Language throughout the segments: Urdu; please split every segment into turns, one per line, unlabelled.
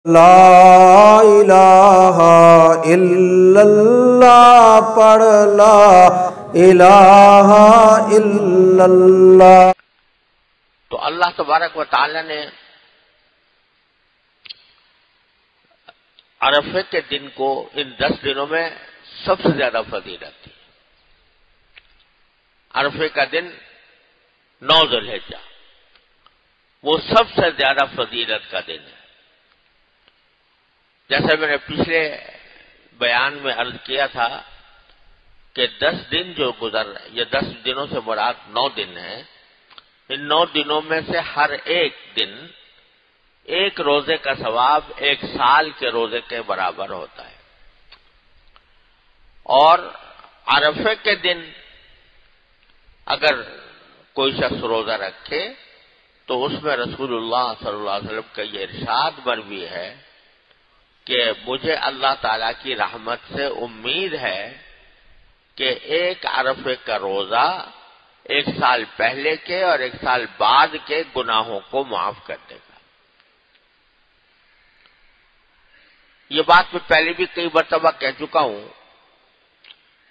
لا الہ الا اللہ پڑھ لا الہ الا اللہ۔
تو اللہ تبارک و تعالی نے عرفے کے دن کو ان 10 دنوں میں سب سے زیادہ فضیلت دی۔ عرفے کا دن 9 ذی الحجہ وہ سب سے زیادہ فضیلت کا دن ہے۔ جیسے میں نے پچھلے بیان میں عرض کیا تھا کہ 10 دن جو گزر رہے، یہ 10 دنوں سے مراد 9 دن ہیں، ان 9 دنوں میں سے ہر ایک دن ایک روزے کا ثواب 1 سال کے روزے کے برابر ہوتا ہے۔ اور عرفے کے دن اگر کوئی شخص روزہ رکھے تو اس میں رسول اللہ صلی اللہ علیہ وسلم کا یہ ارشاد مروی ہے کہ مجھے اللہ تعالیٰ کی رحمت سے امید ہے کہ ایک عرفے کا روزہ 1 سال پہلے کے اور 1 سال بعد کے گناہوں کو معاف کر دے گا۔ یہ بات میں پہلے بھی کئی مرتبہ کہہ چکا ہوں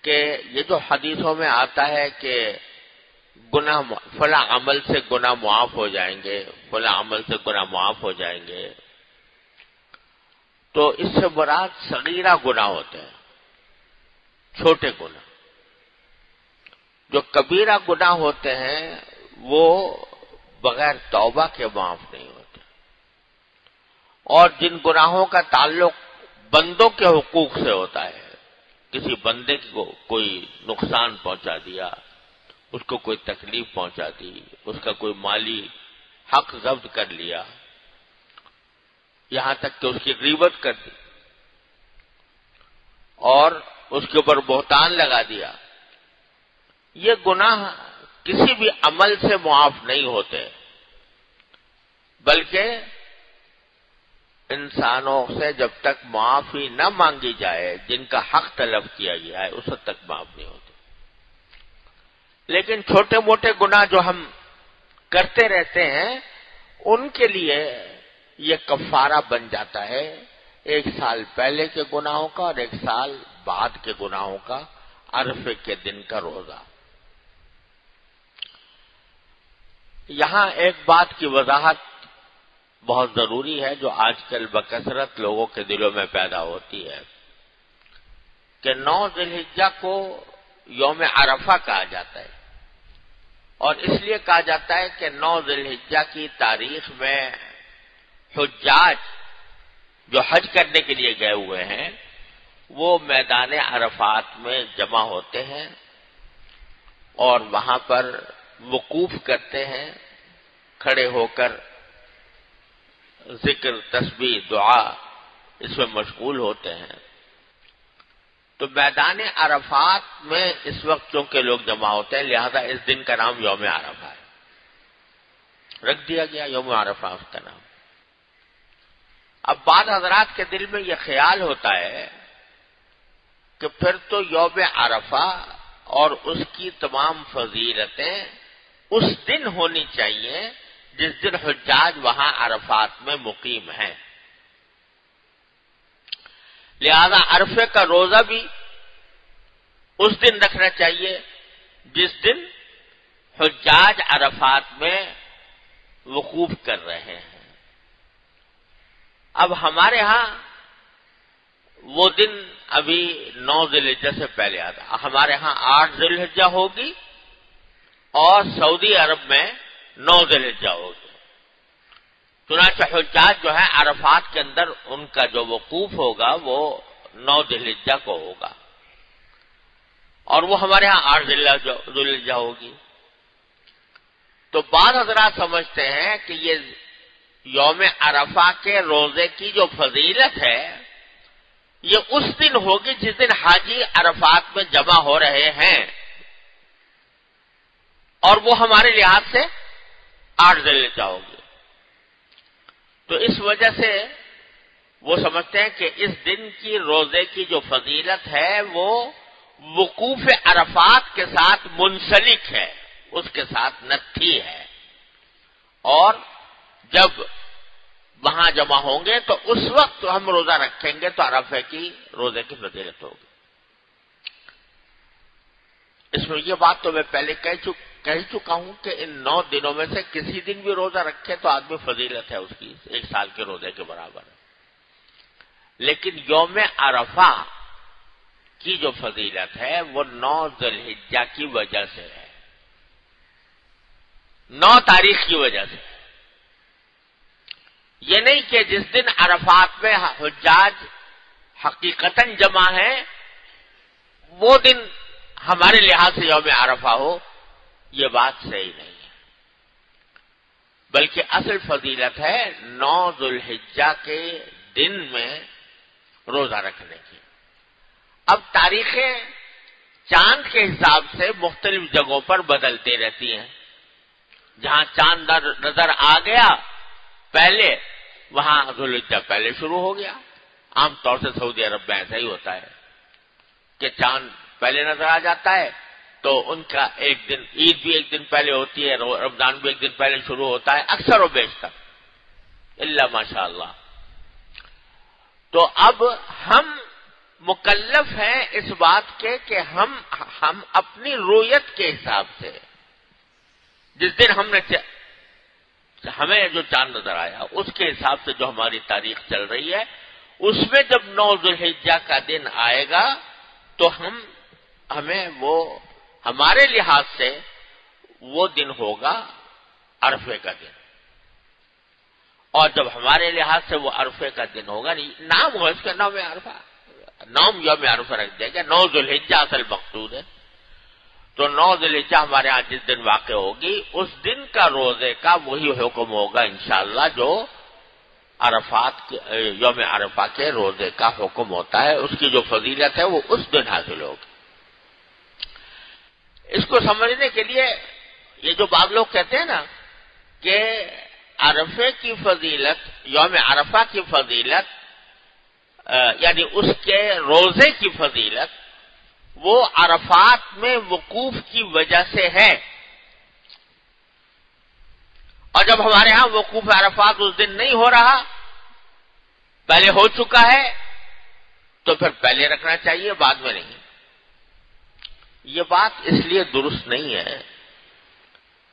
کہ یہ جو حدیثوں میں آتا ہے کہ گناہ فلاں عمل سے گناہ معاف ہو جائیں گے، فلاں عمل سے گناہ معاف ہو جائیں گے، تو اس سے مراد صغیرہ گناہ ہوتے ہیں، چھوٹے گناہ۔ جو کبیرہ گناہ ہوتے ہیں وہ بغیر توبہ کے معاف نہیں ہوتے، اور جن گناہوں کا تعلق بندوں کے حقوق سے ہوتا ہے، کسی بندے کو کوئی نقصان پہنچا دیا، اس کو کوئی تکلیف پہنچا دی، اس کا کوئی مالی حق ضبط کر لیا، یہاں تک کہ اس کی غیبت کر دی اور اس کے اوپر بہتان لگا دیا، یہ گناہ کسی بھی عمل سے معاف نہیں ہوتے، بلکہ انسانوں سے جب تک معافی نہ مانگی جائے، جن کا حق طلب کیا گیا ہے، اس وقت تک معاف نہیں ہوتے۔ لیکن چھوٹے موٹے گناہ جو ہم کرتے رہتے ہیں، ان کے لیے یہ کفارہ بن جاتا ہے 1 سال پہلے کے گناہوں کا اور 1 سال بعد کے گناہوں کا عرفے کے دن کا روزہ۔ یہاں ایک بات کی وضاحت بہت ضروری ہے جو آج کل بکثرت لوگوں کے دلوں میں پیدا ہوتی ہے کہ 9 ذی الحجہ کو یوم عرفہ کہا جاتا ہے، اور اس لیے کہا جاتا ہے کہ 9 ذی الحجہ کی تاریخ میں حجاج جو حج کرنے کے لیے گئے ہوئے ہیں وہ میدان عرفات میں جمع ہوتے ہیں اور وہاں پر وقوف کرتے ہیں، کھڑے ہو کر ذکر، تسبیح، دعا اس میں مشغول ہوتے ہیں۔ تو میدان عرفات میں اس وقت چونکہ لوگ جمع ہوتے ہیں، لہذا اس دن کا نام یوم عرفہ ہے، رکھ دیا گیا یوم عرفہ اس کا نام۔ اب بعض حضرات کے دل میں یہ خیال ہوتا ہے کہ پھر تو یوم عرفہ اور اس کی تمام فضیلتیں اس دن ہونی چاہیے جس دن حجاج وہاں عرفات میں مقیم ہیں، لہذا عرفے کا روزہ بھی اس دن رکھنا چاہیے جس دن حجاج عرفات میں وقوف کر رہے ہیں۔ اب ہمارے ہاں وہ دن ابھی 9 ذی الحجہ سے پہلے آتا، ہمارے ہاں 8 ذی الحجہ ہوگی اور سعودی عرب میں 9 ذی الحجہ ہوگی۔ چنانچہ حجاج جو ہے عرفات کے اندر ان کا جو وقوف ہوگا وہ 9 ذی الحجہ کو ہوگا، اور وہ ہمارے ہاں 8 ذی الحجہ ہوگی۔ تو بعض حضرات سمجھتے ہیں کہ یہ یوم عرفہ کے روزے کی جو فضیلت ہے یہ اس دن ہوگی جس دن حاجی عرفات میں جمع ہو رہے ہیں، اور وہ ہمارے لحاظ سے 8 ذی الحجہ ہوگی۔ تو اس وجہ سے وہ سمجھتے ہیں کہ اس دن کی روزے کی جو فضیلت ہے وہ وقوف عرفات کے ساتھ منسلک ہے، اس کے ساتھ نتھی ہے، اور جب وہاں جمع ہوں گے تو اس وقت ہم روزہ رکھیں گے تو عرفے کی روزے کی فضیلت ہوگی۔ اس میں یہ بات تو میں پہلے کہہ چکا ہوں کہ ان 9 دنوں میں سے کسی دن بھی روزہ رکھے تو آدمی فضیلت ہے اس کی 1 سال کے روزے کے برابر ہے۔ لیکن یوم عرفہ کی جو فضیلت ہے وہ 9 ذی الحجہ کی وجہ سے ہے، 9 تاریخ کی وجہ سے۔ یہ نہیں کہ جس دن عرفات میں حجاج حقیقتاً جمع ہیں وہ دن ہمارے لحاظ سے یوم عرفہ ہو، یہ بات صحیح نہیں ہے، بلکہ اصل فضیلت ہے 9 ذی الحجہ کے دن میں روزہ رکھنے کی۔ اب تاریخیں چاند کے حساب سے مختلف جگہوں پر بدلتی رہتی ہیں، جہاں چاند نظر آ گیا پہلے وہاں ذی الحجہ پہلے شروع ہو گیا۔ عام طور سے سعودی عرب میں ایسا ہی ہوتا ہے کہ چاند پہلے نظر آ جاتا ہے تو ان کا ایک دن، عید بھی ایک دن پہلے ہوتی ہے، رمضان بھی ایک دن پہلے شروع ہوتا ہے اکثر و بیشتر، الا ماشاء اللہ۔ تو اب ہم مکلف ہیں اس بات کے کہ ہم اپنی رویت کے حساب سے جس دن ہمیں جو چاند نظر آیا اس کے حساب سے جو ہماری تاریخ چل رہی ہے، اس میں جب 9 ذی الحجہ کا دن آئے گا تو ہمیں وہ ہمارے لحاظ سے وہ دن ہوگا عرفے کا دن، اور جب ہمارے لحاظ سے وہ عرفے کا دن ہوگا، نام ہو اس کا نام عرفہ، نام یوم عرفہ رکھ دے گا، 9 ذی الحجہ اصل مقصود ہے۔ تو 9 ذی الحجہ ہمارے ہاں جس دن واقع ہوگی اس دن کا روزے کا وہی حکم ہوگا انشاءاللہ جو عرفات یوم عرفہ کے روزے کا حکم ہوتا ہے، اس کی جو فضیلت ہے وہ اس دن حاصل ہوگی۔ اس کو سمجھنے کے لیے یہ جو بعض لوگ کہتے ہیں نا کہ عرفے کی فضیلت، یوم عرفہ کی فضیلت یعنی اس کے روزے کی فضیلت وہ عرفات میں وقوف کی وجہ سے ہے، اور جب ہمارے ہاں وقوف عرفات اس دن نہیں ہو رہا، پہلے ہو چکا ہے تو پھر پہلے رکھنا چاہیے، بعد میں نہیں۔ یہ بات اس لیے درست نہیں ہے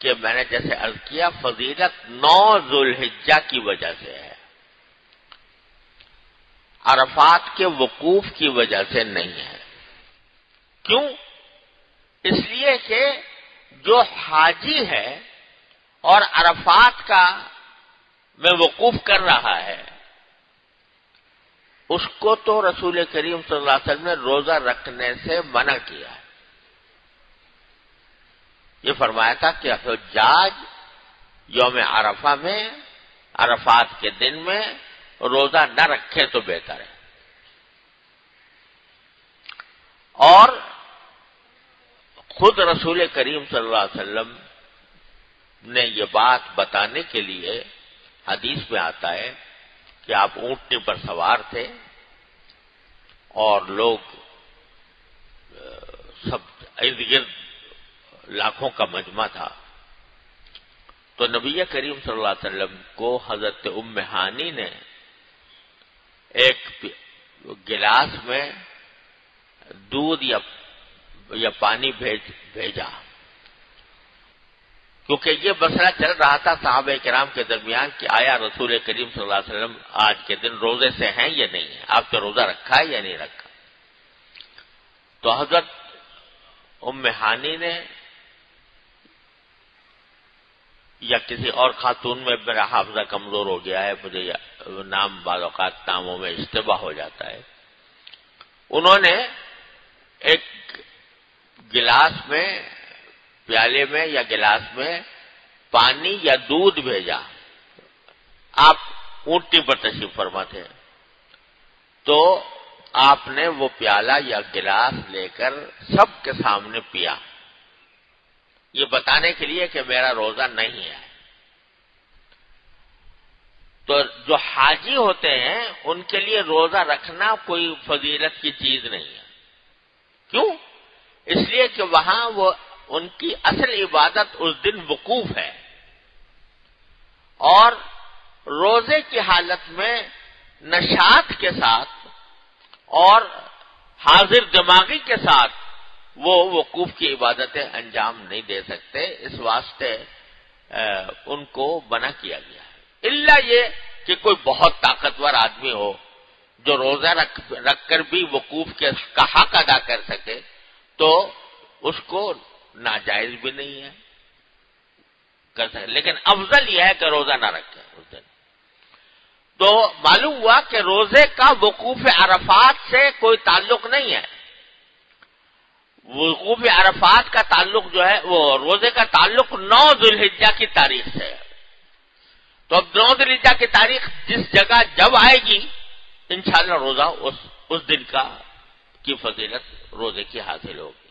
کہ میں نے جیسے عرض کیا فضیلت 9 ذی الحجہ کی وجہ سے ہے، عرفات کے وقوف کی وجہ سے نہیں ہے۔ کیوں؟ اس لیے کہ جو حاجی ہے اور عرفات کا میں وقوف کر رہا ہے اس کو تو رسول کریم صلی اللہ علیہ وسلم نے روزہ رکھنے سے منع کیا ہے۔ یہ فرمایا تھا کہ حجاج یوم عرفہ میں، عرفات کے دن میں روزہ نہ رکھے تو بہتر ہے، اور خود رسول کریم صلی اللہ علیہ وسلم نے یہ بات بتانے کے لیے حدیث میں آتا ہے کہ آپ اونٹنی پر سوار تھے اور لوگ سب ارد گرد لاکھوں کا مجمع تھا، تو نبی کریم صلی اللہ علیہ وسلم کو حضرت ام ہانی نے ایک گلاس میں دودھ یا پانی بھیجا، کیونکہ یہ مسئلہ چل رہا تھا صحابہ کرام کے درمیان کہ آیا رسول کریم صلی اللہ علیہ وسلم آج کے دن روزے سے ہیں یا نہیں ہے، آپ نے روزہ رکھا ہے یا نہیں رکھا۔ تو حضرت ام ہانی نے یا کسی اور خاتون میں، میرا حافظہ کمزور ہو گیا ہے، مجھے نام بعض اوقات ناموں میں اشتباہ ہو جاتا ہے، انہوں نے ایک گلاس میں، پیالے میں یا گلاس میں پانی یا دودھ بھیجا۔ آپ اونٹنی پر تشریف فرما تھے، تو آپ نے وہ پیالہ یا گلاس لے کر سب کے سامنے پیا، یہ بتانے کے لیے کہ میرا روزہ نہیں ہے۔ تو جو حاجی ہوتے ہیں ان کے لیے روزہ رکھنا کوئی فضیلت کی چیز نہیں ہے۔ کیوں؟ اس لیے کہ وہاں وہ ان کی اصل عبادت اس دن وقوف ہے، اور روزے کی حالت میں نشاط کے ساتھ اور حاضر دماغی کے ساتھ وہ وقوف کی عبادتیں انجام نہیں دے سکتے، اس واسطے ان کو منع کیا گیا ہے، الا یہ کہ کوئی بہت طاقتور آدمی ہو جو روزہ رکھ کر بھی وقوف کا حق ادا کر سکے تو اس کو ناجائز بھی نہیں ہے کر سکے، لیکن افضل یہ ہے کہ روزہ نہ رکھے اس دن۔ تو معلوم ہوا کہ روزے کا وقوف عرفات سے کوئی تعلق نہیں ہے، وقوف عرفات کا تعلق جو ہے وہ روزے کا تعلق 9 ذی الحجہ کی تاریخ سے ہے۔ تو اب 9 ذی الحجہ کی تاریخ جس جگہ جب آئے گی انشاءاللہ روزہ اس دن کی فضیلت روزے کی حاصل ہوگی۔